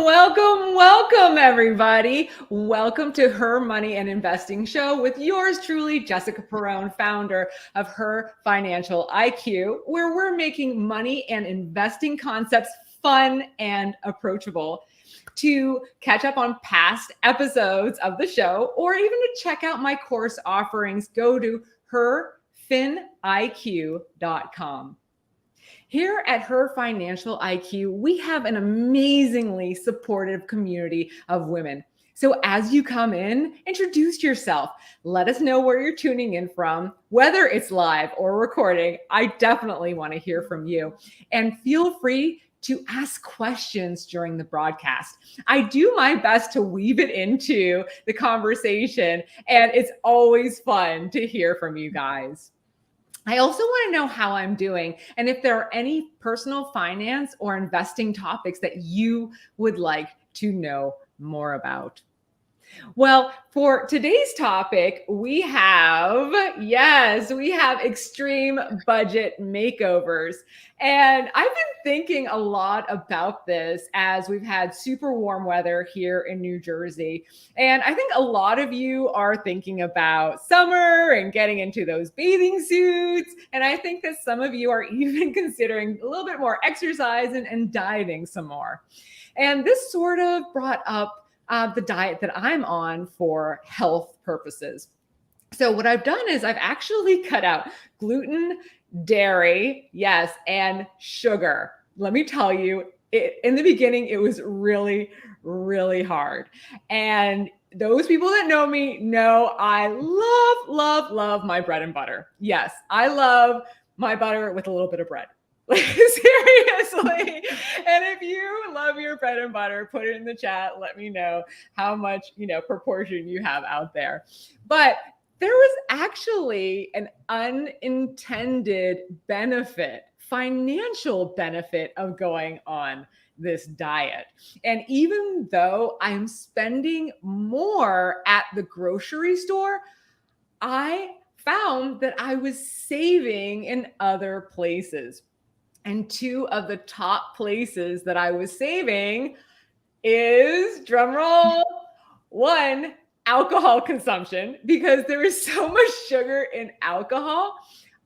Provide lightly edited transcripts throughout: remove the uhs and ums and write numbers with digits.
Welcome, everybody. Welcome to Her Money and Investing Show with yours truly, Jessica Perrone, founder of Her Financial IQ, where we're making money and investing concepts fun and approachable. To catch up on past episodes of the show, or even to check out my course offerings, go to HerFinIQ.com. Here at Her Financial IQ, we have an amazingly supportive community of women. So as you come in, introduce yourself. Let us know where you're tuning in from, whether it's live or recording. I definitely want to hear from you. And feel free to ask questions during the broadcast. I do my best to weave it into the conversation, and it's always fun to hear from you guys. I also want to know how I'm doing and if there are any personal finance or investing topics that you would like to know more about. Well, for today's topic, we have extreme budget makeovers. And I've been thinking a lot about this as we've had super warm weather here in New Jersey. And I think a lot of you are thinking about summer and getting into those bathing suits. And I think that some of you are even considering a little bit more exercise and dieting some more. And this sort of brought up the diet that I'm on for health purposes. So what I've done is I've actually cut out gluten, dairy, yes, and sugar. Let me tell you, in the beginning, it was really, really hard. And those people that know me know I love my bread and butter. Yes, I love my butter with a little bit of bread. Like, seriously. And if you love your bread and butter, put it in the chat. Let me know how much, proportion you have out there. But there was actually an unintended benefit, financial benefit of going on this diet. And even though I'm spending more at the grocery store, I found that I was saving in other places. And two of the top places that I was saving is, drumroll, one, alcohol consumption, because there is so much sugar in alcohol.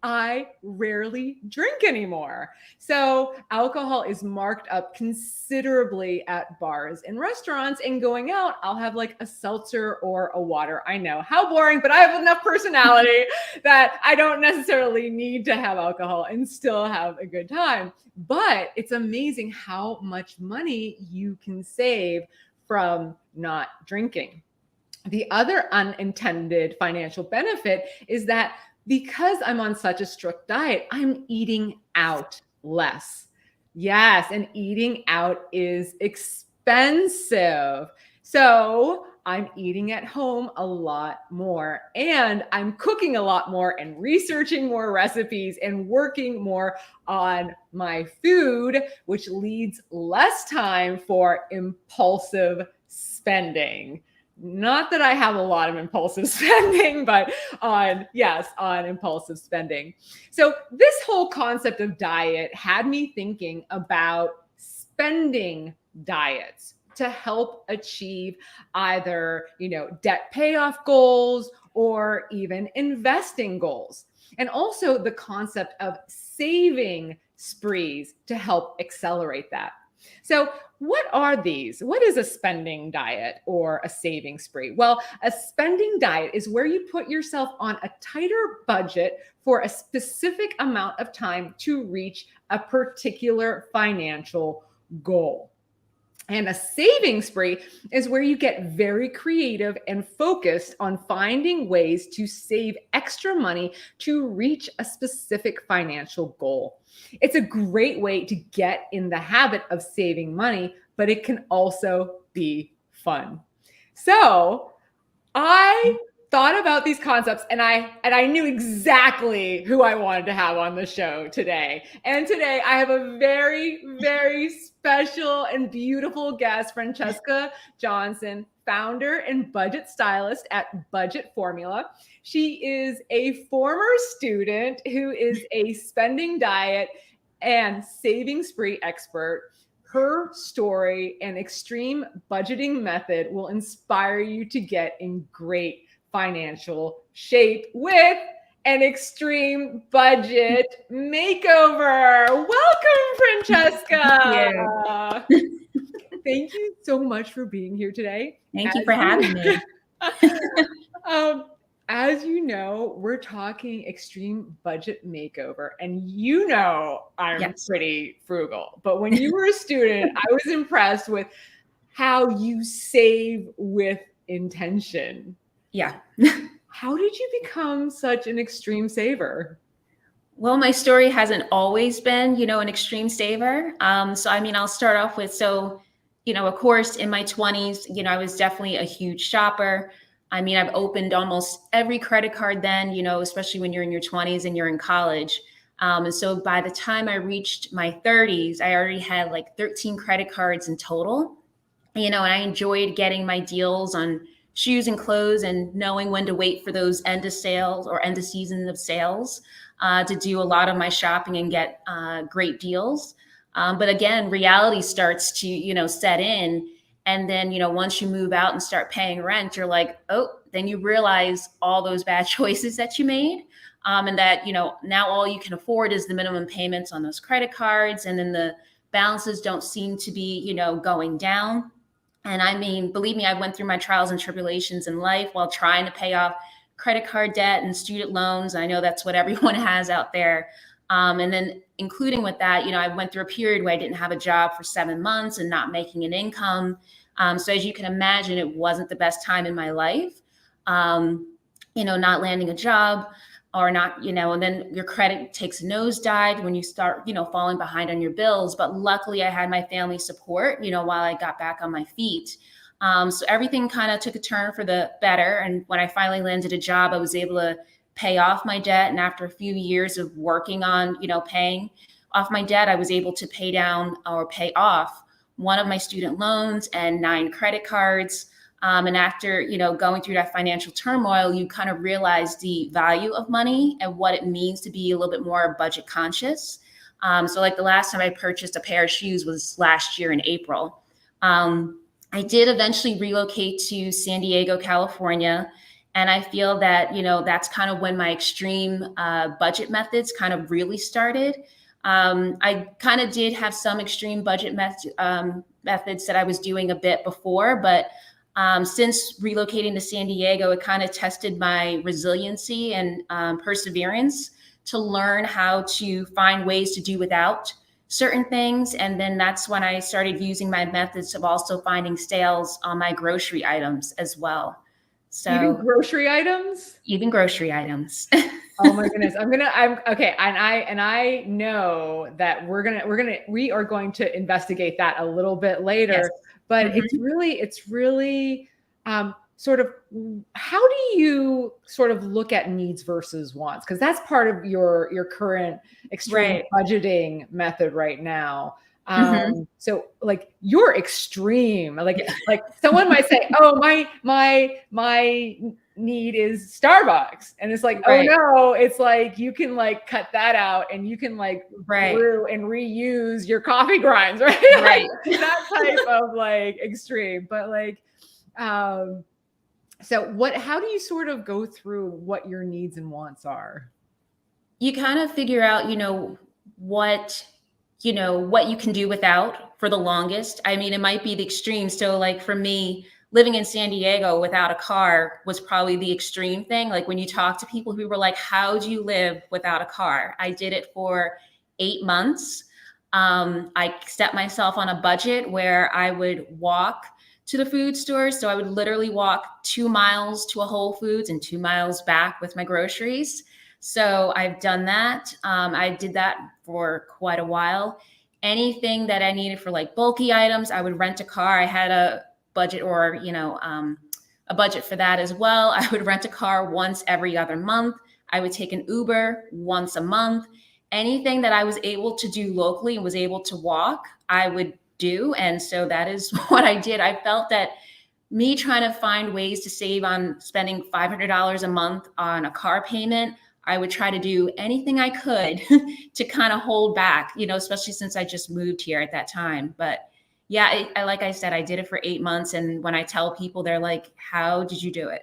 I rarely drink anymore. So alcohol is marked up considerably at bars and restaurants, and going out, I'll have like a seltzer or a water. I know, how boring, but I have enough personality that I don't necessarily need to have alcohol and still have a good time. But it's amazing how much money you can save from not drinking. The other unintended financial benefit is that because I'm on such a strict diet, I'm eating out less. Yes, and eating out is expensive. So I'm eating at home a lot more, and I'm cooking a lot more and researching more recipes and working more on my food, which leads less time for impulsive spending. Not that I have a lot of impulsive spending, but on impulsive spending. So this whole concept of diet had me thinking about spending diets to help achieve either, debt payoff goals or even investing goals. And also the concept of saving sprees to help accelerate that. So what are these? What is a spending diet or a saving spree? Well, a spending diet is where you put yourself on a tighter budget for a specific amount of time to reach a particular financial goal. And a saving spree is where you get very creative and focused on finding ways to save extra money to reach a specific financial goal. It's a great way to get in the habit of saving money, but it can also be fun. So I thought about these concepts and I knew exactly who I wanted to have on the show today. And today I have a very, very special and beautiful guest, Francesca Johnson, founder and budget stylist at Budget Formula. She is a former student who is a spending diet and saving spree expert. her story and extreme budgeting method will inspire you to get in great financial shape with an extreme budget makeover. Welcome, Francesca. Thank you so much for being here today. Thank you for having me. As you know, we're talking extreme budget makeover, and I'm pretty frugal. But when you were a student, I was impressed with how you save with intention. Yeah. How did you become such an extreme saver? Well, my story hasn't always been, an extreme saver. So, I'll start off with, of course, in my 20s, I was definitely a huge shopper. I've opened almost every credit card then, especially when you're in your 20s and you're in college. And so by the time I reached my 30s, I already had like 13 credit cards in total, and I enjoyed getting my deals on shoes and clothes and knowing when to wait for those end of sales or end of season of sales to do a lot of my shopping and get great deals. But again, reality starts to, set in. And then, once you move out and start paying rent, you're like, oh, then you realize all those bad choices that you made. And that, now all you can afford is the minimum payments on those credit cards. And then the balances don't seem to be, going down. And believe me, I went through my trials and tribulations in life while trying to pay off credit card debt and student loans. I know that's what everyone has out there. And then including with that, I went through a period where I didn't have a job for 7 months and not making an income. So as you can imagine, it wasn't the best time in my life, not landing a job or not, and then your credit takes a nosedive when you start, falling behind on your bills. But luckily I had my family support, while I got back on my feet. So everything kind of took a turn for the better. And when I finally landed a job, I was able to pay off my debt. And after a few years of working on, paying off my debt, I was able to pay down or pay off one of my student loans and 9 credit cards. And after, going through that financial turmoil, you kind of realize the value of money and what it means to be a little bit more budget conscious. So like the last time I purchased a pair of shoes was last year in April. I did eventually relocate to San Diego, California. And I feel that, that's kind of when my extreme budget methods kind of really started. I kind of did have some extreme budget methods that I was doing a bit before, but since relocating to San Diego, it kind of tested my resiliency and perseverance to learn how to find ways to do without certain things. And then that's when I started using my methods of also finding sales on my grocery items as well. So even grocery items? Even grocery items. Oh my goodness. I'm okay. And I know that we are going to investigate that a little bit later, yes. But it's really sort of, how do you sort of look at needs versus wants? Because that's part of your current extreme budgeting method right now. So like you're extreme, like someone might say, oh, my need is Starbucks. And it's like, oh no, it's like, you can like cut that out and you can like brew and reuse your coffee grinds, right? Like, that type of like extreme, but like, so how do you sort of go through what your needs and wants are? You kind of figure out, what you can do without for the longest. It might be the extreme. So like for me, living in San Diego without a car was probably the extreme thing. Like when you talk to people who were like, how do you live without a car? I did it for 8 months. I set myself on a budget where I would walk to the food store. So I would literally walk 2 miles to a Whole Foods and 2 miles back with my groceries. So I've done that. I did that for quite a while. Anything that I needed for like bulky items, I would rent a car. I had a budget or, a budget for that as well. I would rent a car once every other month. I would take an Uber once a month. Anything that I was able to do locally and was able to walk, I would do. And so that is what I did. I felt that me trying to find ways to save on spending $500 a month on a car payment, I would try to do anything I could to kind of hold back, especially since I just moved here at that time. But Yeah, like I said, I did it for 8 months. And when I tell people, they're like, how did you do it?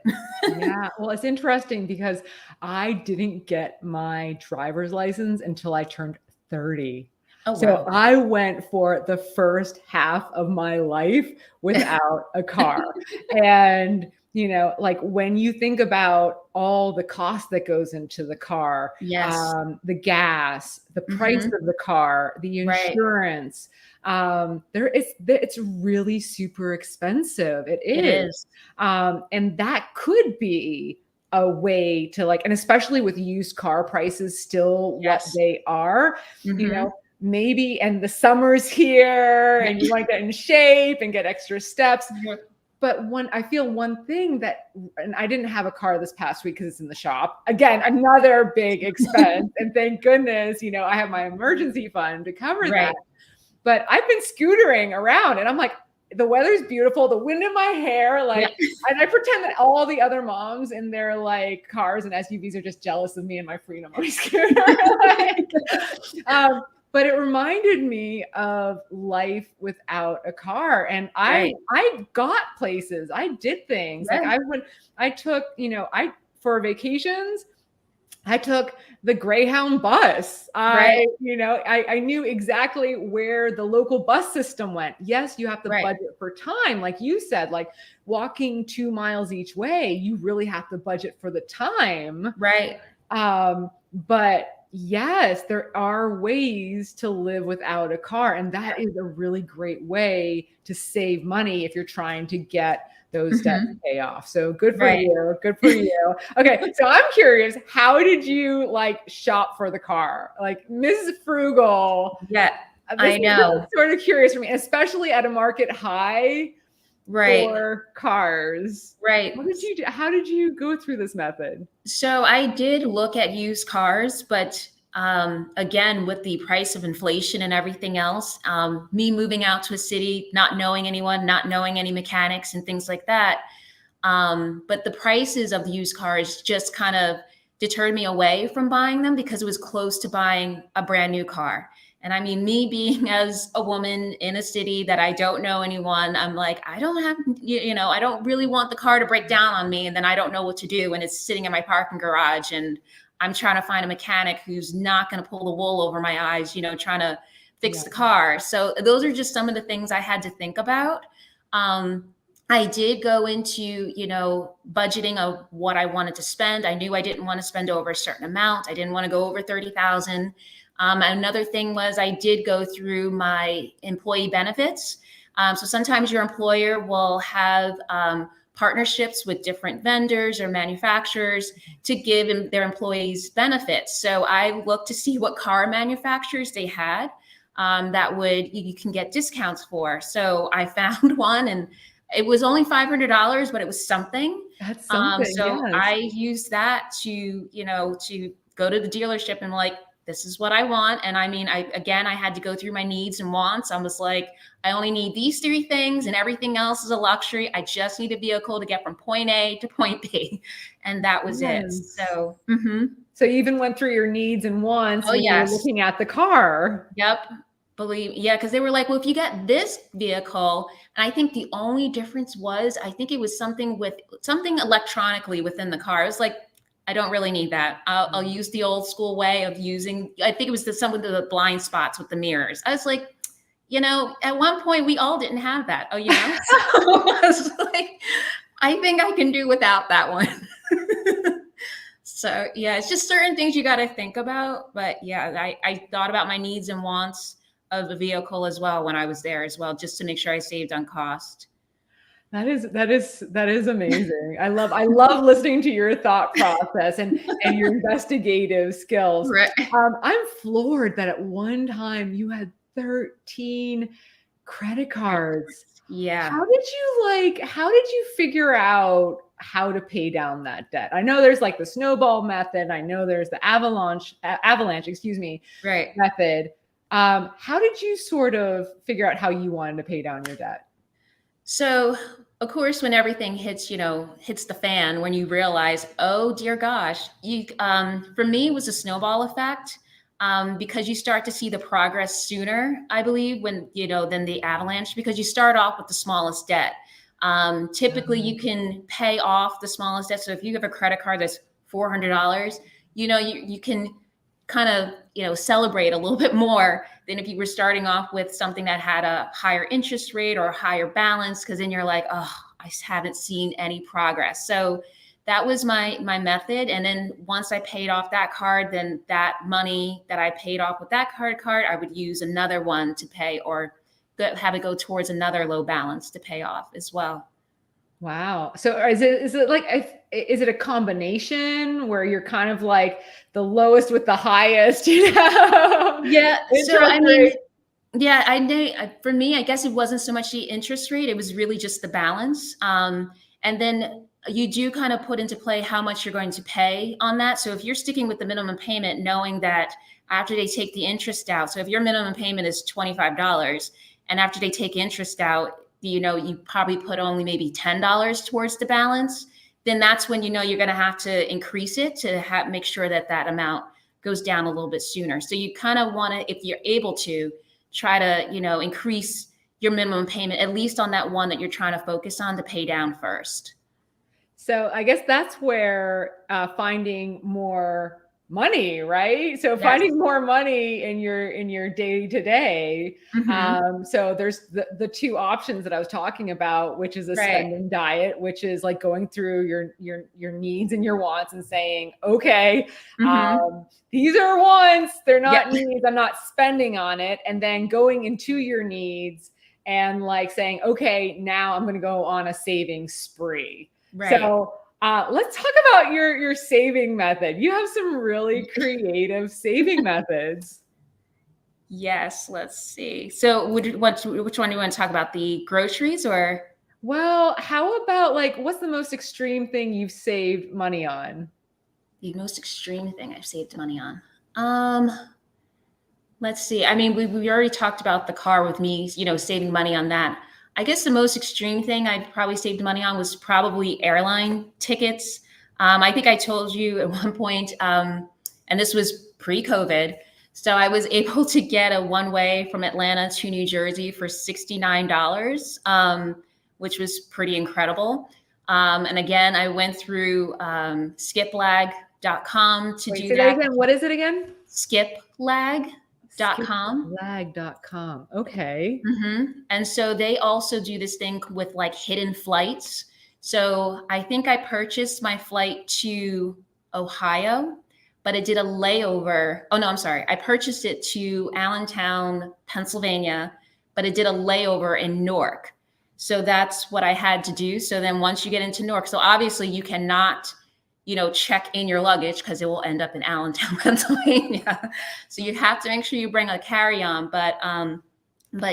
Yeah, well, it's interesting because I didn't get my driver's license until I turned 30. Oh, So wow. I went for the first half of my life without a car. And, like when you think about all the cost that goes into the car, Yes. the gas, the price Hmm. of the car, the Right. insurance, it's really super expensive. It It is. is. And that could be a way to like, and especially with used car prices still what Yes. they are, Hmm. maybe, and the summer's here and you want to get in shape and get extra steps. But I feel one thing that, and I didn't have a car this past week because it's in the shop. Again, another big expense. And thank goodness, I have my emergency fund to cover that. Right. But I've been scootering around and I'm like, the weather's beautiful, the wind in my hair, Yeah. like, and I pretend that all the other moms in their like cars and SUVs are just jealous of me and my freedom on my scooter. Like, but it reminded me of life without a car. And I Right. I got places, I did things. Like Yeah. I took, for vacations, I took the Greyhound bus. Right. I knew exactly where the local bus system went. Yes, you have to Right. budget for time. Like you said, like walking 2 miles each way, you really have to budget for the time. Right. But yes, there are ways to live without a car. And that is a really great way to save money if you're trying to get those debts Hmm. pay off. So good for Right. you. Good for you. Okay. So I'm curious, how did you like shop for the car? Like Mrs. Frugal. Yeah. This I know. is sort of curious for me, especially at a market high Right. for cars. Right. What did you do? How did you go through this method? So I did look at used cars, but again, with the price of inflation and everything else, me moving out to a city, not knowing anyone, not knowing any mechanics and things like that. But the prices of the used cars just kind of deterred me away from buying them because it was close to buying a brand new car. And I mean, me being as a woman in a city that I don't know anyone, I'm like, I don't have, I don't really want the car to break down on me. And then I don't know what to do. And it's sitting in my parking garage and I'm trying to find a mechanic who's not going to pull the wool over my eyes, trying to fix Yeah. the car. So those are just some of the things I had to think about. I did go into, budgeting of what I wanted to spend. I knew I didn't want to spend over a certain amount. I didn't want to go over 30,000. Another thing was I did go through my employee benefits. So sometimes your employer will have partnerships with different vendors or manufacturers to give their employees benefits. So I looked to see what car manufacturers they had that you can get discounts for. So I found one and it was only $500, but it was something. That's something. So Yes. I used that to go to the dealership and like, this is what I want. And I mean, I had to go through my needs and wants. I was like, I only need these 3 things and everything else is a luxury. I just need a vehicle to get from point A to point B. And that was it. Yes. So, So you even went through your needs and wants oh when you were yes. looking at the car. Yep. Because they were like, well, if you get this vehicle, and I think the only difference was, I think it was something electronically within the car. I was like, I don't really need that. I'll use the old school way of using, I think it was some of the blind spots with the mirrors. I was like, at one point we all didn't have that. So I was like, I think I can do without that one. So yeah, it's just certain things you got to think about. But yeah, I thought about my needs and wants of the vehicle as well when I was there as well, just to make sure I saved on cost. That is amazing. I love listening to your thought process and your investigative skills. Right. I'm floored that at one time you had 13 credit cards. Yeah. How did you figure out how to pay down that debt? I know there's like the snowball method. I know there's the avalanche, Right. method. How did you sort of figure out how you wanted to pay down your debt? So of course, when everything hits the fan, when you realize, oh dear gosh, for me, it was a snowball effect. because you start to see the progress sooner, I believe, when, than the avalanche, because you start off with the smallest debt. Typically you can pay off the smallest debt. So if you have a credit card that's $400, you can kind of, celebrate a little bit more than if you were starting off with something that had a higher interest rate or a higher balance, because then you're like, oh, I haven't seen any progress. So that was my method. And then once I paid off that card, then that money that I paid off with that card, I would use another one to pay, or have it go towards another low balance to pay off as well. Wow. So is it like, is it a combination where you're kind of like the lowest with the highest, Yeah. So interest rate? yeah, I know. For me, I guess it wasn't so much the interest rate; it was really just the balance. And then you do kind of put into play how much you're going to pay on that. So if you're sticking with the minimum payment, knowing that after they take the interest out, so if your minimum payment is $25, and after they take interest out, you probably put only maybe $10 towards the balance, then that's when you're going to have to increase it to make sure that that amount goes down a little bit sooner. So you kind of want to, if you're able to, try to, increase your minimum payment, at least on that one that you're trying to focus on, to pay down first. So I guess that's where finding more money, right? So Yes. finding more money in your day to day. So there's the two options that I was talking about, which is a spending diet, which is like going through your needs and your wants and saying, okay, these are wants, they're not needs, I'm not spending on it. And then going into your needs and like saying, okay, now I'm going to go on a saving spree. Right. So let's talk about your saving method. You have some really creative saving methods. Yes, let's see. So which one do you want to talk about? The groceries or? Well, how about like, what's the most extreme thing you've saved money on? The most extreme thing I've saved money on. Let's see. I mean, we already talked about the car with me, saving money on that. I guess the most extreme thing I've probably saved money on was probably airline tickets. I think I told you at one point, and this was pre-COVID, so I was able to get a one-way from Atlanta to New Jersey for $69, which was pretty incredible. And again, I went through skiplag.com to do that. Again. What is it again? Skiplag.com. Skiplag.com. Okay. And so they also do this thing with like hidden flights. So I think I purchased my flight to Ohio, but it did a layover. Oh no, I'm sorry. I purchased it to Allentown, Pennsylvania, but it did a layover in Newark. So that's what I had to do. So then once you get into Newark, so obviously you cannot check in your luggage because it will end up in Allentown, Pennsylvania. So you have to make sure you bring a carry-on. But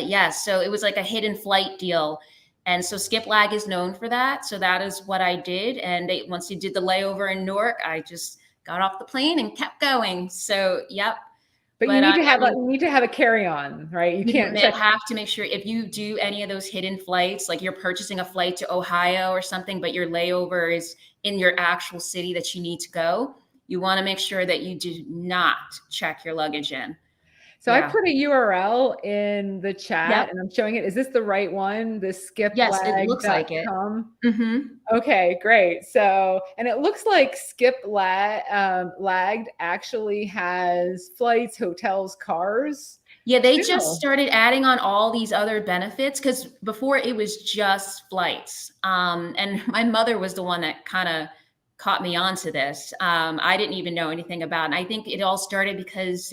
yes, so it was like a hidden flight deal. And so Skiplag is known for that. So that is what I did. And once you did the layover in Newark, I just got off the plane and kept going. So, yep. But you need to have a carry-on, right? You have to make sure if you do any of those hidden flights, like you're purchasing a flight to Ohio or something, but your layover is in your actual city that you need to go, you want to make sure that you do not check your luggage in. So I put a URL in the chat and I'm showing it. Is this the right one? The skiplag.com? Yes, it looks like it. Okay, great. So, and it looks like Skiplag actually has flights, hotels, cars. Yeah, they just started adding on all these other benefits because before it was just flights. And my mother was the one that kind of caught me onto this. I didn't even know anything about it. And I think it all started because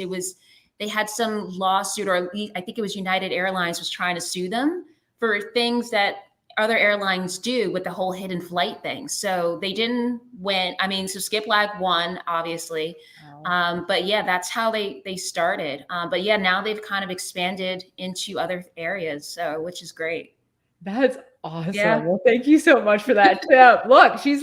they had some lawsuit, or at least I think it was United Airlines was trying to sue them for things that other airlines do with the whole hidden flight thing. So they didn't win. I mean, so Skiplag won, obviously. But yeah, that's how they started. But yeah, now they've kind of expanded into other areas, so which is great. That's awesome. Yeah. Well, thank you so much for that tip. Look, she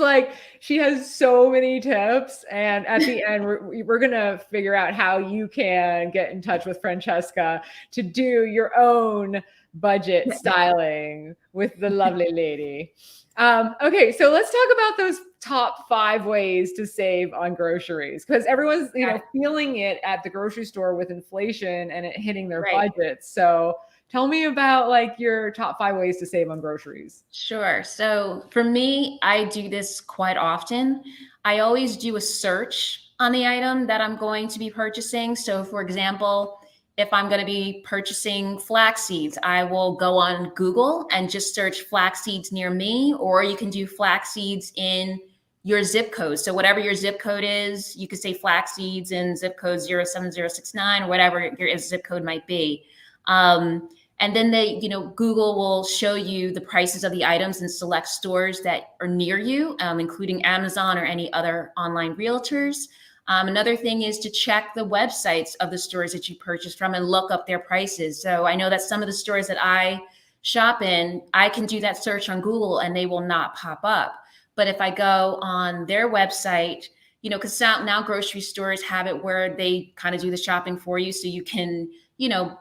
has so many tips. And at the end, we're going to figure out how you can get in touch with Francesca to do your own budget styling with the lovely lady. Okay, so let's talk about those top 5 ways to save on groceries, because everyone's, you know, feeling it at the grocery store with inflation and it hitting their budgets. So tell me about like your top 5 ways to save on groceries. Sure. So for me, I do this quite often. I always do a search on the item that I'm going to be purchasing. So for example, if I'm going to be purchasing flax seeds, I will go on Google and just search flax seeds near me, or you can do flax seeds in your zip code. So whatever your zip code is, you could say flax seeds in zip code 07069 or whatever your zip code might be. And then Google will show you the prices of the items in select stores that are near you, including Amazon or any other online realtors. Another thing is to check the websites of the stores that you purchase from and look up their prices. So I know that some of the stores that I shop in, I can do that search on Google and they will not pop up. But if I go on their website, because now grocery stores have it where they kind of do the shopping for you, so you can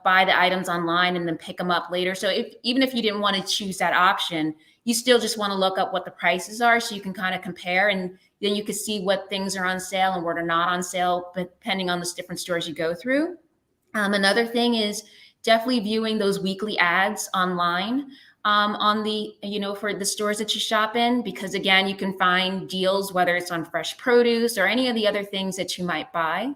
buy the items online and then pick them up later. So even if you didn't want to choose that option, you still just want to look up what the prices are so you can kind of compare, and then you can see what things are on sale and what are not on sale, depending on the different stores you go through. Another thing is definitely viewing those weekly ads online on the, for the stores that you shop in, because again, you can find deals, whether it's on fresh produce or any of the other things that you might buy.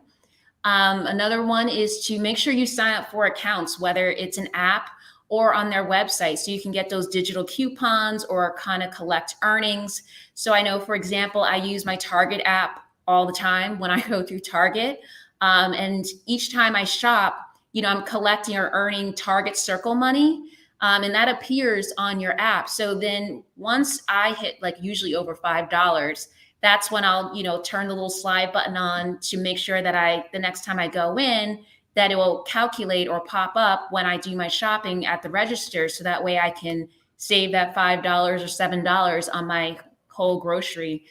Another one is to make sure you sign up for accounts, whether it's an app or on their website, so you can get those digital coupons or kind of collect earnings. So I know, for example, I use my Target app all the time when I go through Target. And each time I shop, I'm collecting or earning Target Circle money. And that appears on your app. So then once I hit like usually over $5, that's when I'll, turn the little slide button on to make sure that the next time I go in, that it will calculate or pop up when I do my shopping at the register. So that way I can save that $5 or $7 on my whole grocery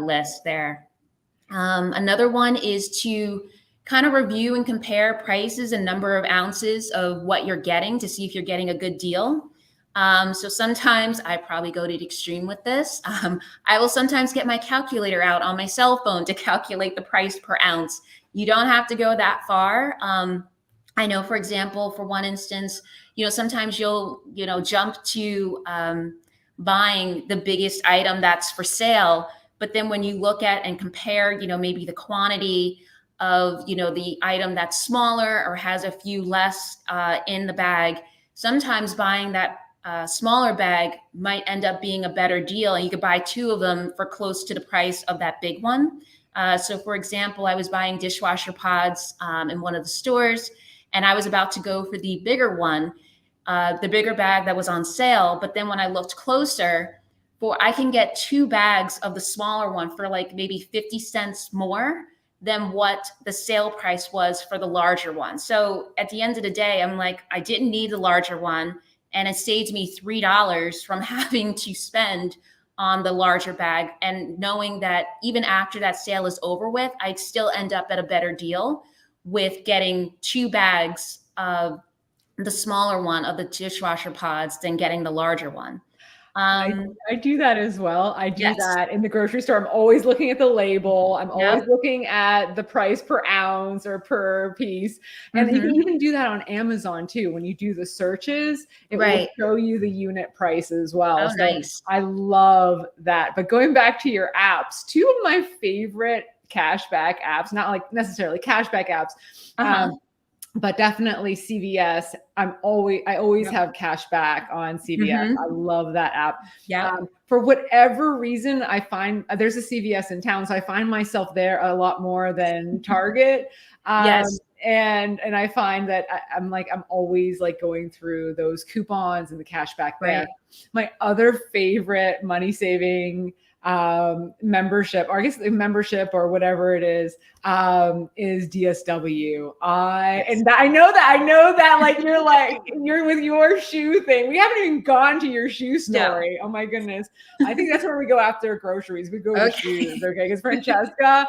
list there. Another one is to kind of review and compare prices and number of ounces of what you're getting to see if you're getting a good deal. So sometimes I probably go to the extreme with this. I will sometimes get my calculator out on my cell phone to calculate the price per ounce. You don't have to go that far. I know, for example, for one instance, sometimes you'll, jump to buying the biggest item that's for sale. But then when you look at and compare, maybe the quantity of, the item that's smaller or has a few less in the bag, sometimes buying that smaller bag might end up being a better deal, and you could buy 2 of them for close to the price of that big one. So for example, I was buying dishwasher pods in one of the stores, and I was about to go for the bigger one, the bigger bag that was on sale. But then when I looked closer, I can get 2 bags of the smaller one for like maybe 50 cents more than what the sale price was for the larger one. So at the end of the day, I'm like, I didn't need the larger one, and it saved me $3 from having to spend on the larger bag, and knowing that even after that sale is over with, I'd still end up at a better deal with getting 2 bags of the smaller one of the dishwasher pods than getting the larger one. I do that as well. I do that in the grocery store. I'm always looking at the label. I'm always looking at the price per ounce or per piece. And you can even do that on Amazon too. When you do the searches, it will show you the unit price as well. Oh, so nice. I love that. But going back to your apps, 2 of my favorite cashback apps, not like necessarily cashback apps, but definitely CVS. I always have cash back on CVS. I love that app. For whatever reason, I find there's a CVS in town, so I find myself there a lot more than Target. And I find that I'm always like going through those coupons and the cash back there. My other favorite money saving membership, or I guess the membership or whatever it is DSW. I know that like you're with your shoe thing. We haven't even gone to your shoe story. No. Oh my goodness. I think that's where we go after groceries. We go to shoes. Okay. Because Francesca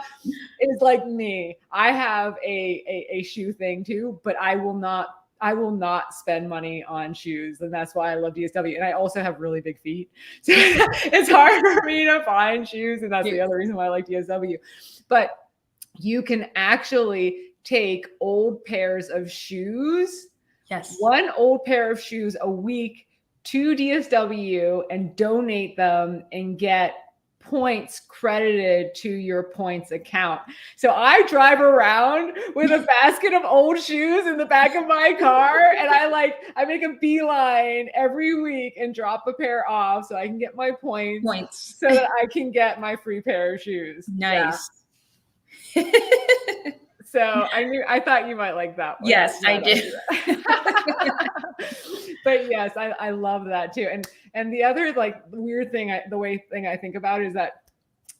is like me. I have a shoe thing too, but I will not I will not spend money on shoes. And that's why I love DSW. And I also have really big feet. So it's hard for me to find shoes. And that's the other reason why I like DSW. But you can actually take old pairs of shoes, one old pair of shoes a week to DSW and donate them and get points credited to your points account. So I drive around with a basket of old shoes in the back of my car, and I make a beeline every week and drop a pair off so I can get my points so that I can get my free pair of shoes. Nice. Yeah. So I thought you might like that one. Yes, I do. But yes, I love that too. And the other like weird thing, thing I think about is that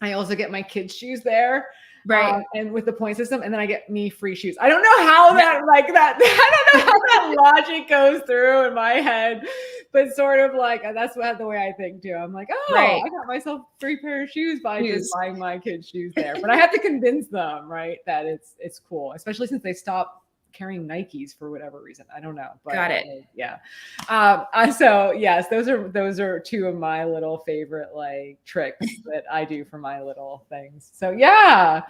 I also get my kids' shoes there. Right. And with the point system, and then I get me free shoes. I don't know how that I don't know how that logic goes through in my head, but sort of like that's the way I think too. I'm like, oh, I got myself a free pair of shoes by just buying my kids' shoes there. But I have to convince them, right, that it's cool, especially since they stopped carrying Nikes for whatever reason. I don't know. But got it. Yeah. So yes, those are two of my little favorite like tricks that I do for my little things. So yeah.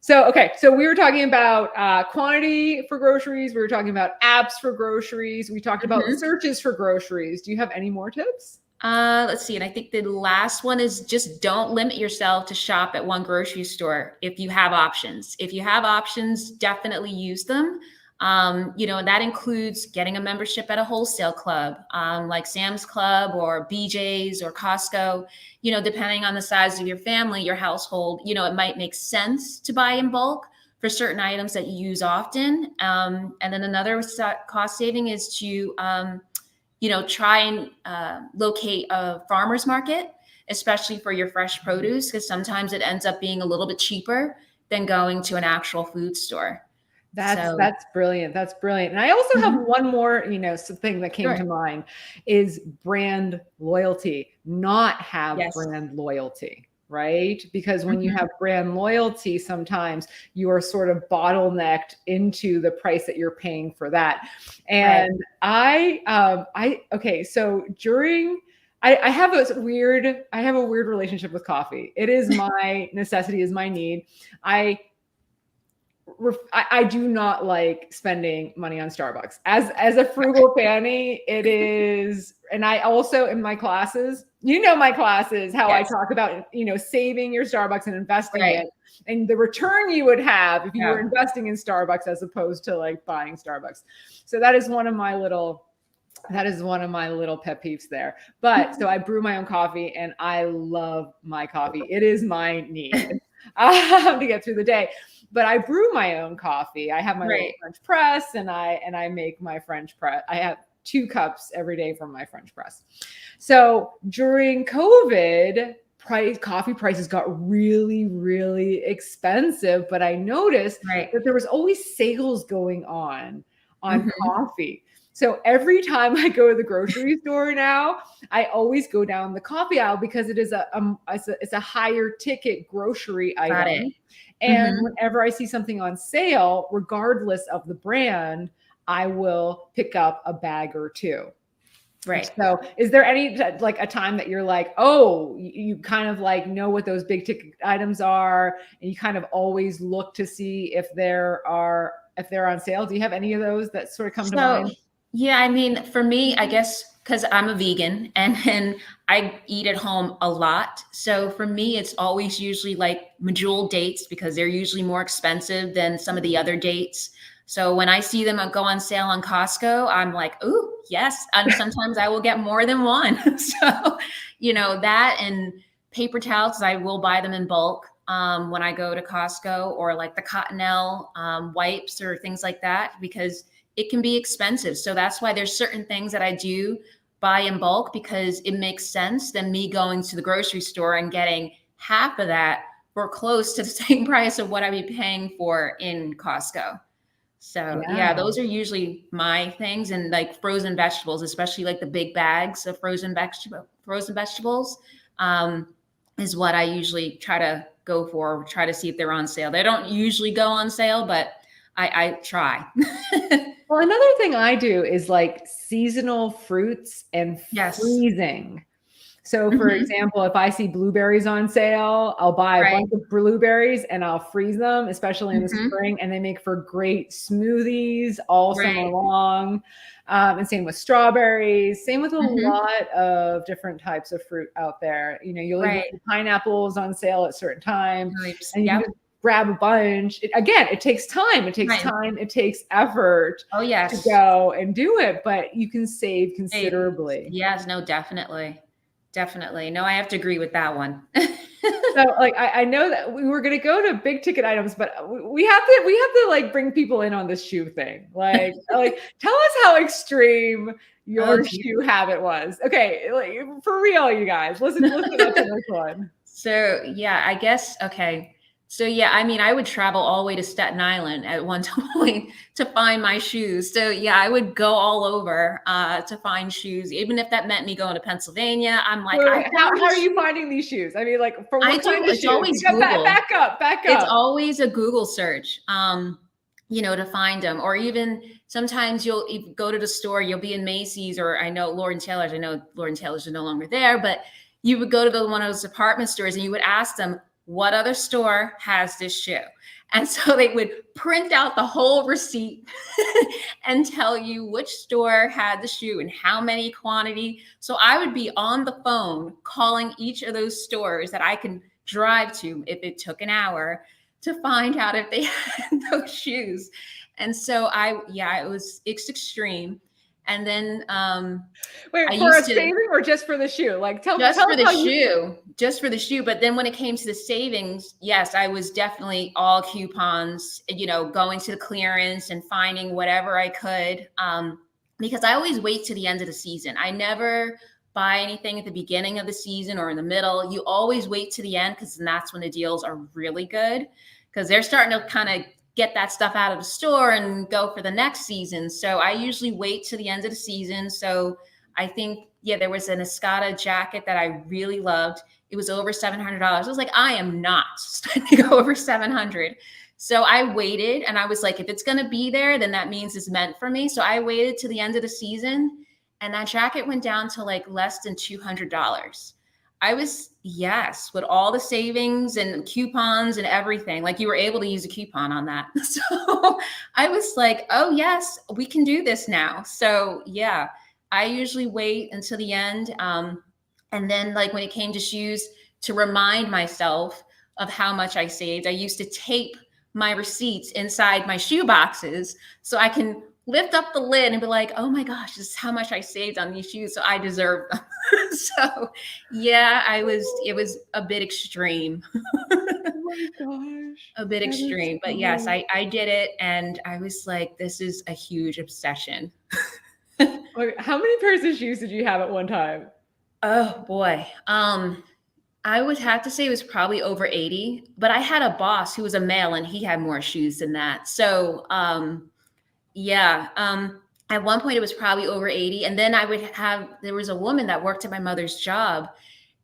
So, okay. So we were talking about quantity for groceries. We were talking about apps for groceries. We talked about searches for groceries. Do you have any more tips? Let's see. And I think the last one is just don't limit yourself to shop at one grocery store if you have options. If you have options, definitely use them. That includes getting a membership at a wholesale club, like Sam's Club or BJ's or Costco. Depending on the size of your family, your household, it might make sense to buy in bulk for certain items that you use often. And then another cost saving is to try and locate a farmer's market, especially for your fresh produce, because sometimes it ends up being a little bit cheaper than going to an actual food store. That's brilliant. That's brilliant. And I also have one more, thing that came to mind is brand loyalty, not have brand loyalty. Right? Because when you have brand loyalty, sometimes you are sort of bottlenecked into the price that you're paying for that. And so during, I have a weird relationship with coffee. It is my necessity, is my need. I do not like spending money on Starbucks. As a frugal fanny, it is, and I also in my classes, my classes, how I talk about, saving your Starbucks and investing it, and the return you would have if you were investing in Starbucks as opposed to like buying Starbucks. So that is one of my little pet peeves there. But so I brew my own coffee and I love my coffee. It is my need to get through the day. But I brew my own coffee. I have my little French press and I make my French press. I have 2 cups every day from my French press. So during COVID, coffee prices got really, really expensive. But I noticed that there was always sales going on coffee. So every time I go to the grocery store now, I always go down the coffee aisle because it is it's a higher ticket grocery item. And whenever I see something on sale, regardless of the brand, I will pick up a bag or 2. Right. So is there any like a time that you're like, oh, you kind of like know what those big ticket items are and you kind of always look to see if they're on sale? Do you have any of those that sort of come to mind? Yeah, I mean, for me, I guess because I'm a vegan and I eat at home a lot. So for me, it's always usually like medjool dates because they're usually more expensive than some of the other dates. So when I see them go on sale on Costco, I'm like, ooh, yes. And sometimes I will get more than one. So, that and paper towels, I will buy them in bulk when I go to Costco, or like the Cottonelle wipes or things like that, because it can be expensive. So that's why there's certain things that I do buy in bulk because it makes sense than me going to the grocery store and getting half of that for close to the same price of what I'd be paying for in Costco. So yeah, those are usually my things. And like frozen vegetables, especially like the big bags of frozen vegetables, is what I usually try to go for, try to see if they're on sale. They don't usually go on sale, but I try. Well, another thing I do is like seasonal fruits and Yes. freezing. So, for Hmm. example, if I see blueberries on sale, I'll buy a Right. bunch of blueberries and I'll freeze them, especially in the Hmm. spring, and they make for great smoothies all summer Right. long. And same with strawberries, same with a Hmm. lot of different types of fruit out there. You'll even Right. see pineapples on sale at certain time, Grapes. and you can Yep. just grab a bunch. Again, it takes time. It takes Right. time. It takes effort Oh, to yes. go and do it, but you can save Hey, considerably. yes, no, definitely. Definitely. No, I have to agree with that one. So, like, I know that we were gonna go to big ticket items, but we have to like bring people in on this shoe thing. Like tell us how extreme Oh, your dear. shoe habit was. Okay, like for real, you guys, listen up to this one. So, yeah, I guess, okay. So, yeah, I mean, I would travel all the way to Staten Island at one point to find my shoes. So, yeah, I would go all over to find shoes, even if that meant me going to Pennsylvania. I'm like, I Wait, found how are these you shoes. finding these shoes? I mean, like for I what do. kind of It's shoes? You always got Google. back It's up. always a Google search, to find them. Or even sometimes you'll go to the store, you'll be in Macy's, or I know Lord and Taylor's. I know Lord and Taylor's are no longer there, but you would go to one of those department stores and you would ask them, what other store has this shoe? And so they would print out the whole receipt and tell you which store had the shoe and how many quantity. So I would be on the phone calling each of those stores that I can drive to if it took an hour to find out if they had those shoes. And so it's extreme. And then I Wait, for a used to saving or just for the shoe? Like just tell for us the how you. shoe, just for the shoe. But then when it came to the savings, yes, I was definitely all coupons, going to the clearance and finding whatever I could. Because I always wait to the end of the season. I never buy anything at the beginning of the season or in the middle. You always wait to the end because that's when the deals are really good because they're starting to kind of get that stuff out of the store and go for the next season. So I usually wait to the end of the season. So I think, yeah, there was an Escada jacket that I really loved. It was over $700. I was like, I am not spending over 700. So I waited and I was like, if it's going to be there, then that means it's meant for me. So I waited to the end of the season and that jacket went down to like less than $200. I was, yes, with all the savings and coupons and everything, like you were able to use a coupon on that. So I was like, oh, yes, we can do this now. So yeah, I usually wait until the end. And then, like, when it came to shoes, to remind myself of how much I saved, I used to tape my receipts inside my shoe boxes so I can lift up the lid and be like, oh my gosh, this is how much I saved on these shoes. So I deserve them. So, yeah, it was a bit extreme, Oh my gosh, a bit that is extreme. But yes, funny. I did it. And I was like, this is a huge obsession. Okay, how many pairs of shoes did you have at one time? Oh boy. I would have to say it was probably over 80, but I had a boss who was a male and he had more shoes than that. So, yeah, at one point it was probably over 80. And then there was a woman that worked at my mother's job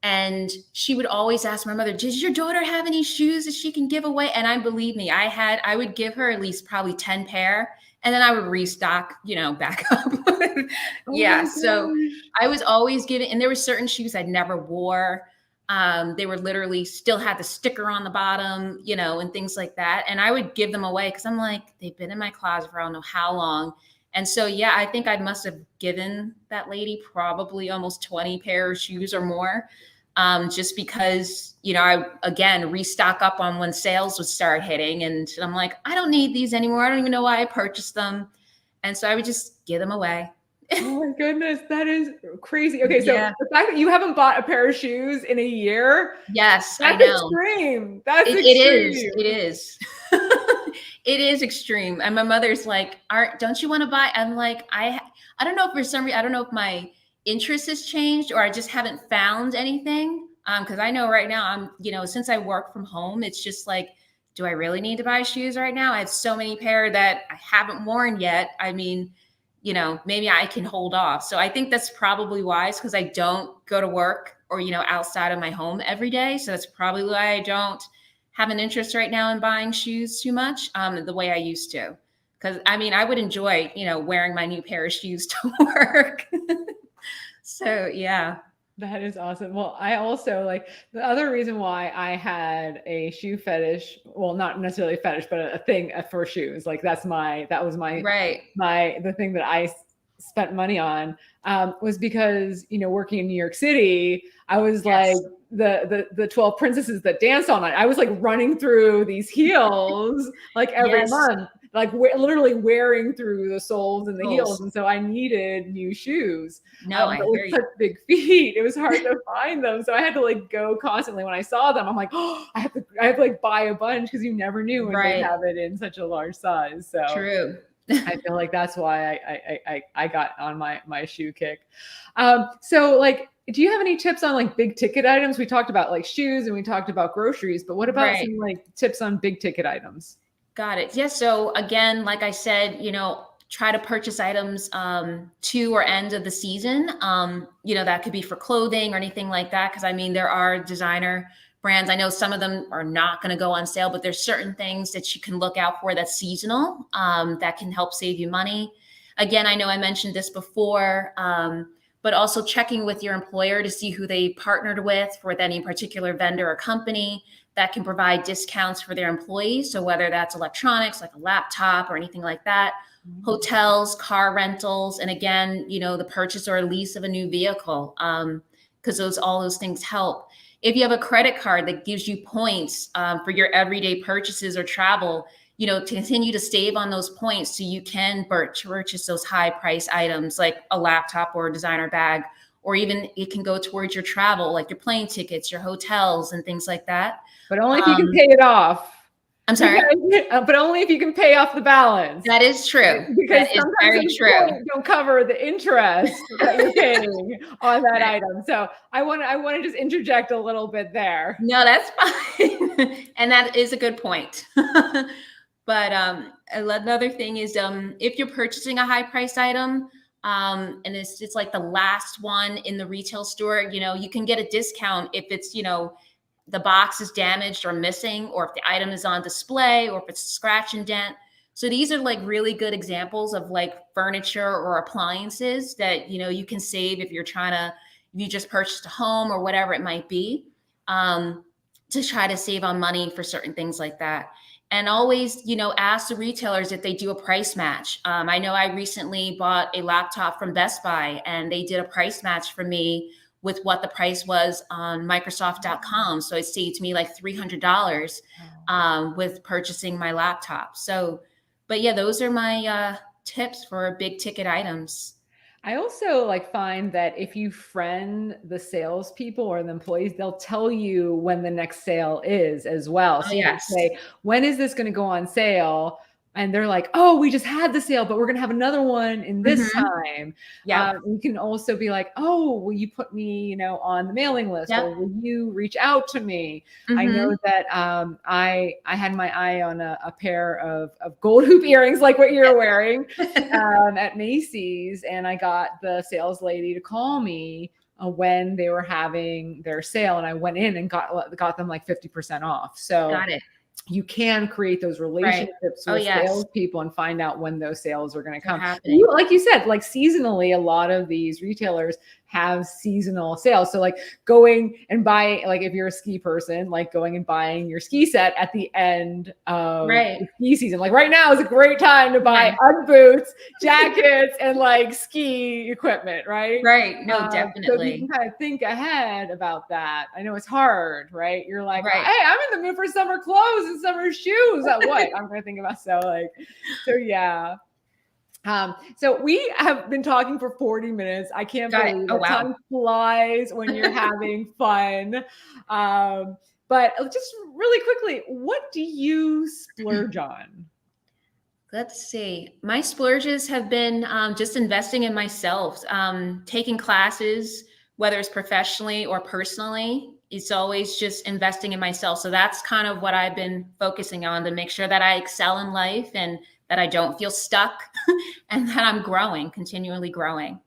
and she would always ask my mother, does your daughter have any shoes that she can give away? And believe me, I would give her at least probably 10 pair and then I would restock, back up. Oh Yeah. my So gosh. I was always giving, and there were certain shoes I never wore. They were literally still had the sticker on the bottom, and things like that. And I would give them away because I'm like, they've been in my closet for I don't know how long. And so, yeah, I think I must have given that lady probably almost 20 pair of shoes or more, just because, I, again, restock up on when sales would start hitting. And I'm like, I don't need these anymore. I don't even know why I purchased them. And so I would just give them away. Oh my goodness, that is crazy. Okay, so Yeah. the fact that you haven't bought a pair of shoes in a year, Yes, I that's know. extreme. That's It is. extreme. It is. It is extreme. And my mother's like, don't you want to buy? I'm like, I don't know if for some reason, I don't know if my interest has changed or I just haven't found anything. Because I know right now since I work from home, it's just like, do I really need to buy shoes right now? I have so many pair that I haven't worn yet. I mean, maybe I can hold off. So I think that's probably wise because I don't go to work or, outside of my home every day. So that's probably why I don't have an interest right now in buying shoes too much, the way I used to. Because I mean, I would enjoy, wearing my new pair of shoes to work. So yeah. That is awesome. Well, I also like the other reason why I had a shoe fetish, well, not necessarily a fetish, but a thing for shoes. Like that was Right. the thing that I spent money on, was because, working in New York City, I was like Yes. the 12 princesses that dance all night. I was like running through these heels like every Yes. month, like literally wearing through the soles and the heels. Soles. And so I needed new shoes. No, I But with hear you. such big feet, it was hard to find them. So I had to like go constantly when I saw them. I'm like, oh, I have to like buy a bunch, because you never knew when they'd Right. have it in such a large size. So True. I feel like that's why I got on my shoe kick. So like, do you have any tips on like big ticket items? We talked about like shoes and we talked about groceries, but what about Right. some like tips on big ticket items? Got it. Yes. So again, like I said, try to purchase items to or end of the season. That could be for clothing or anything like that. Because I mean, there are designer brands. I know some of them are not going to go on sale, but there's certain things that you can look out for that's seasonal, that can help save you money. Again, I know I mentioned this before, but also checking with your employer to see who they partnered with any particular vendor or company that can provide discounts for their employees. So whether that's electronics, like a laptop or anything like that, hotels, car rentals, and again, the purchase or lease of a new vehicle, because all those things help. If you have a credit card that gives you points for your everyday purchases or travel, to continue to save on those points so you can purchase those high price items like a laptop or a designer bag, or even it can go towards your travel, like your plane tickets, your hotels, and things like that. But only if you can pay it off. I'm sorry? But only if you can pay off the balance. That is true. Because that is sometimes very the true. points don't cover the interest that you're paying on that item. So I want to just interject a little bit there. No, that's fine. And that is a good point. But another thing is, if you're purchasing a high price item, and it's like the last one in the retail store, you can get a discount if it's, the box is damaged or missing, or if the item is on display, or if it's a scratch and dent. So these are like really good examples of like furniture or appliances that, you can save if you just purchased a home or whatever it might be, to try to save on money for certain things like that. And always, ask the retailers if they do a price match. I know I recently bought a laptop from Best Buy, and they did a price match for me with what the price was on Microsoft.com. So it saved me like $300 with purchasing my laptop. So, but yeah, those are my tips for big ticket items. I also like find that if you friend the salespeople or the employees, they'll tell you when the next sale is as well. So you can say, when is this going to go on sale? And they're like, oh, we just had the sale, but we're going to have another one in this time. Yeah. You can also be like, oh, will you put me, on the mailing list, or will you reach out to me? I know that I had my eye on a pair of gold hoop earrings, like what you're wearing, at Macy's, and I got the sales lady to call me when they were having their sale, and I went in and got them like 50% off. So got it. You can create those relationships with salespeople and find out when those sales are going to come. Like you said, like seasonally, a lot of these retailers have seasonal sales. So like going and buying, like if you're a ski person, like going and buying your ski set at the end of the ski season. Like right now is a great time to buy UGG boots, jackets, and like ski equipment, right? Right. No, definitely. So you can kind of think ahead about that. I know it's hard, right? You're like, hey, I'm in the mood for summer clothes and summer shoes. What? I'm going to think about so yeah. So we have been talking for 40 minutes. I can't believe it. Time flies when you're having fun. But just really quickly, what do you splurge on? Let's see. My splurges have been just investing in myself, taking classes, whether it's professionally or personally. It's always just investing in myself. So that's kind of what I've been focusing on, to make sure that I excel in life and that I don't feel stuck and that I'm growing, continually growing.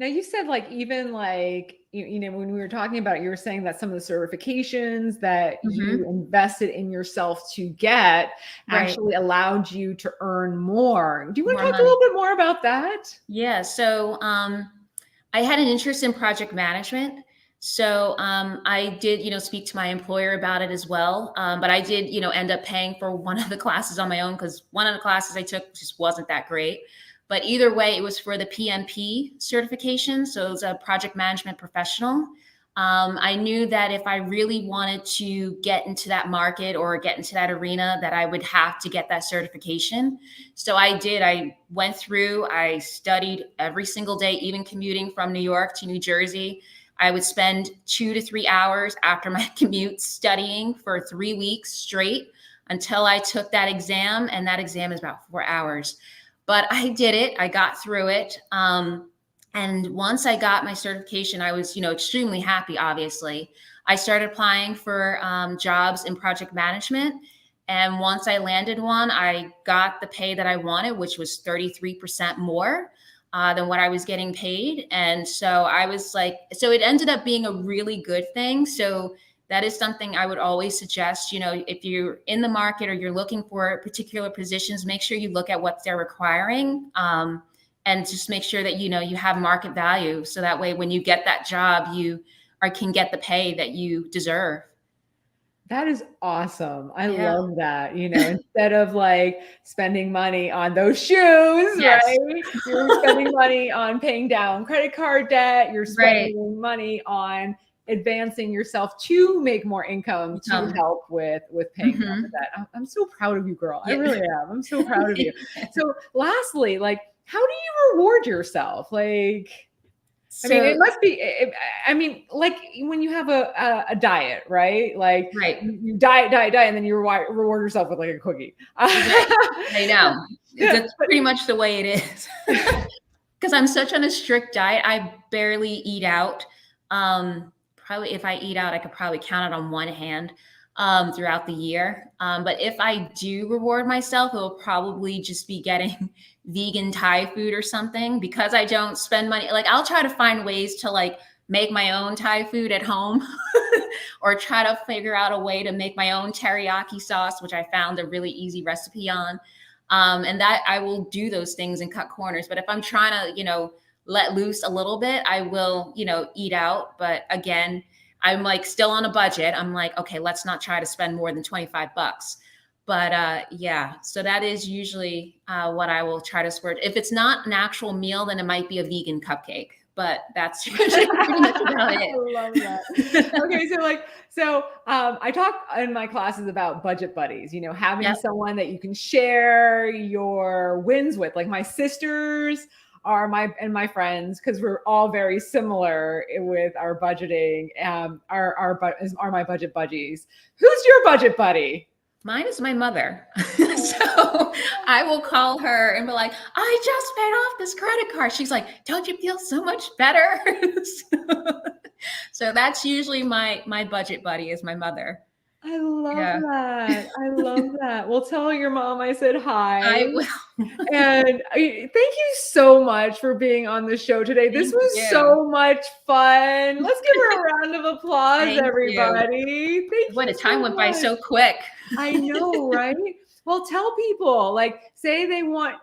Now you said like, even like, when we were talking about it, you were saying that some of the certifications that Mhm. you invested in yourself to get Right. actually allowed you to earn more. Do you want to More talk a money. little bit more about that? Yeah. So I had an interest in project management. So I did, speak to my employer about it as well. But I did, end up paying for one of the classes on my own because one of the classes I took just wasn't that great. But either way, it was for the PMP certification. So it was a project management professional. I knew that if I really wanted to get into that market or get into that arena, that I would have to get that certification. So I did. I went through, I studied every single day, even commuting from New York to New Jersey. I would spend 2 to 3 hours after my commute studying for 3 weeks straight until I took that exam. And that exam is about 4 hours. But I did it. I got through it. And once I got my certification, I was, extremely happy, obviously. I started applying for jobs in project management. And once I landed one, I got the pay that I wanted, which was 33% more than what I was getting paid. And so I was like, so it ended up being a really good thing. So that is something I would always suggest, if you're in the market or you're looking for particular positions, make sure you look at what they're requiring. And just make sure that, you have market value. So that way, when you get that job, you can get the pay that you deserve. That is awesome. I Yeah. love that. Instead of like spending money on those shoes, Yes. right? You're spending money on paying down credit card debt. You're Right. spending money on advancing yourself to make more income to help with paying down the Mhm. debt. I'm so proud of you, girl. I Yeah. really am. I'm so proud of you. So lastly, like, how do you reward yourself? Like, I mean, it So, must be. I mean, like when you have a diet, right? Like right. you diet, and then you reward yourself with like a cookie. Right. I know. Yeah, That's pretty much the way it is. Because I'm such on a strict diet, I barely eat out. Probably if I eat out, I could probably count it on one hand throughout the year. But if I do reward myself, it will probably just be getting vegan Thai food or something because I don't spend money. Like I'll try to find ways to like make my own Thai food at home or try to figure out a way to make my own teriyaki sauce, which I found a really easy recipe on. And that I will do those things and cut corners. But if I'm trying to, let loose a little bit, I will, eat out. But again, I'm like still on a budget. I'm like, okay, let's not try to spend more than 25 bucks. But yeah, so that is usually what I will try to splurge. If it's not an actual meal, then it might be a vegan cupcake. But that's usually pretty much about I love that. it. Okay, I talk in my classes about budget buddies. Having Yep. someone that you can share your wins with. Like my sisters are my friends because we're all very similar with our budgeting. Are my budget buddies. Who's your budget buddy? Mine is my mother. So I will call her and be like, I just paid off this credit card. She's like, don't you feel so much better? So that's usually my budget buddy is my mother. I love Yeah, that. I love that. Well, tell your mom I said hi. I will. And thank you so much for being on the show today. This Thank was you. so much fun. Let's give her a round of applause, Thank you. everybody. Thank Boy, you the time so went by much. so quick. I know, right? Well, tell people, like, say they want,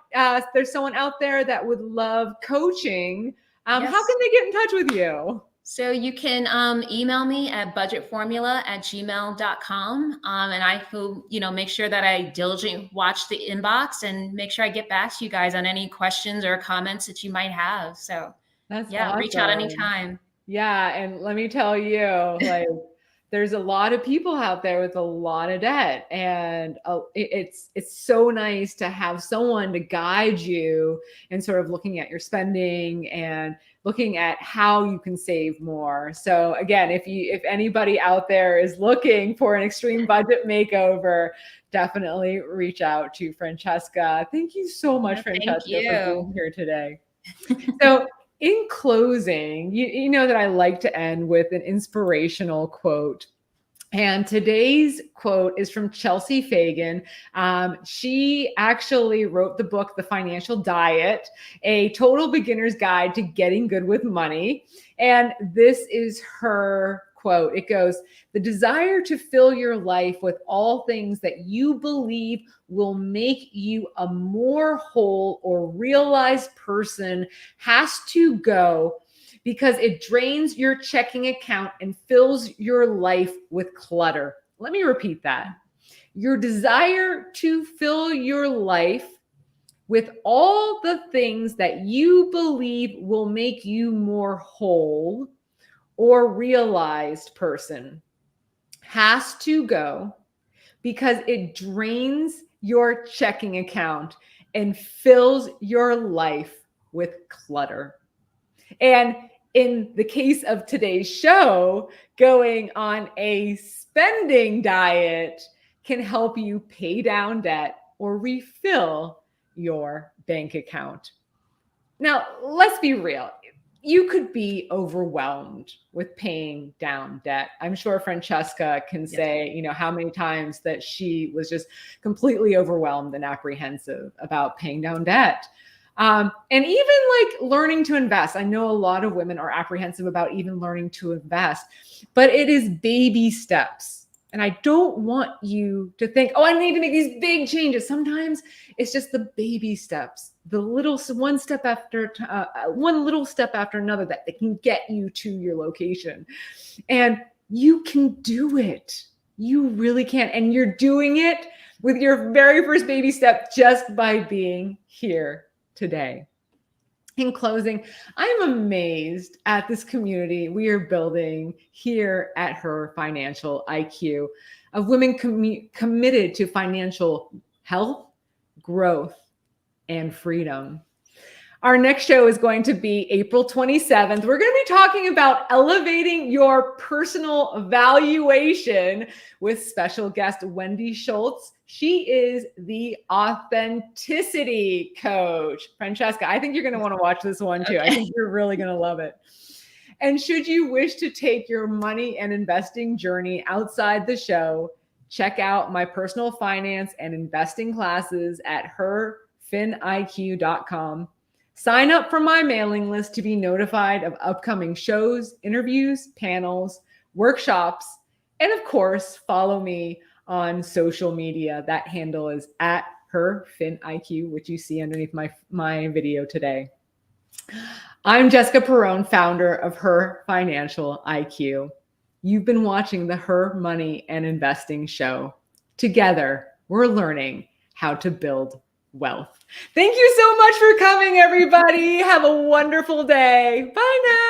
there's someone out there that would love coaching. How Yes. can they get in touch with you? So you can email me at budgetformula@gmail.com. And I will, make sure that I diligently watch the inbox and make sure I get back to you guys on any questions or comments that you might have. So That's yeah, reach out awesome. anytime. Yeah, and let me tell you, like, there's a lot of people out there with a lot of debt, and it's so nice to have someone to guide you in sort of looking at your spending and looking at how you can save more. So again, if anybody out there is looking for an extreme budget makeover, definitely reach out to Francesca. Thank you so much, Thank Francesca, for being you. here today. So, in closing, you know that I like to end with an inspirational quote. And today's quote is from Chelsea Fagan. She actually wrote the book, The Financial Diet, a total beginner's guide to getting good with money. And this is her quote. It goes, "The desire to fill your life with all things that you believe will make you a more whole or realized person has to go because it drains your checking account and fills your life with clutter." Let me repeat that. Your desire to fill your life with all the things that you believe will make you more whole or realized person has to go because it drains your checking account and fills your life with clutter. And in the case of today's show, going on a spending diet can help you pay down debt or refill your bank account. Now, let's be real. You could be overwhelmed with paying down debt. I'm sure Francesca can say, how many times that she was just completely overwhelmed and apprehensive about paying down debt. And even like learning to invest. I know a lot of women are apprehensive about even learning to invest, but it is baby steps. And I don't want you to think, oh, I need to make these big changes. Sometimes it's just the baby steps, the little one little step after another that can get you to your location. And you can do it. You really can. And you're doing it with your very first baby step just by being here today. In closing, I'm amazed at this community we are building here at HerFinIQ of women committed to financial health, growth, and freedom. Our next show is going to be April 27th. We're going to be talking about elevating your personal valuation with special guest Wendy Schultz. She is the authenticity coach. Francesca, I think you're going to want to watch this one too. Okay. I think you're really going to love it. And should you wish to take your money and investing journey outside the show, check out my personal finance and investing classes at HerFinIQ.com. Sign up for my mailing list to be notified of upcoming shows, interviews, panels, workshops, and of course, follow me on social media. That handle is at HerFinIQ, which you see underneath my video today. I'm Jessica Perrone, founder of Her Financial IQ. You've been watching the Her Money and Investing Show. Together, we're learning how to build wealth. Thank you so much for coming, everybody. Have a wonderful day. Bye now.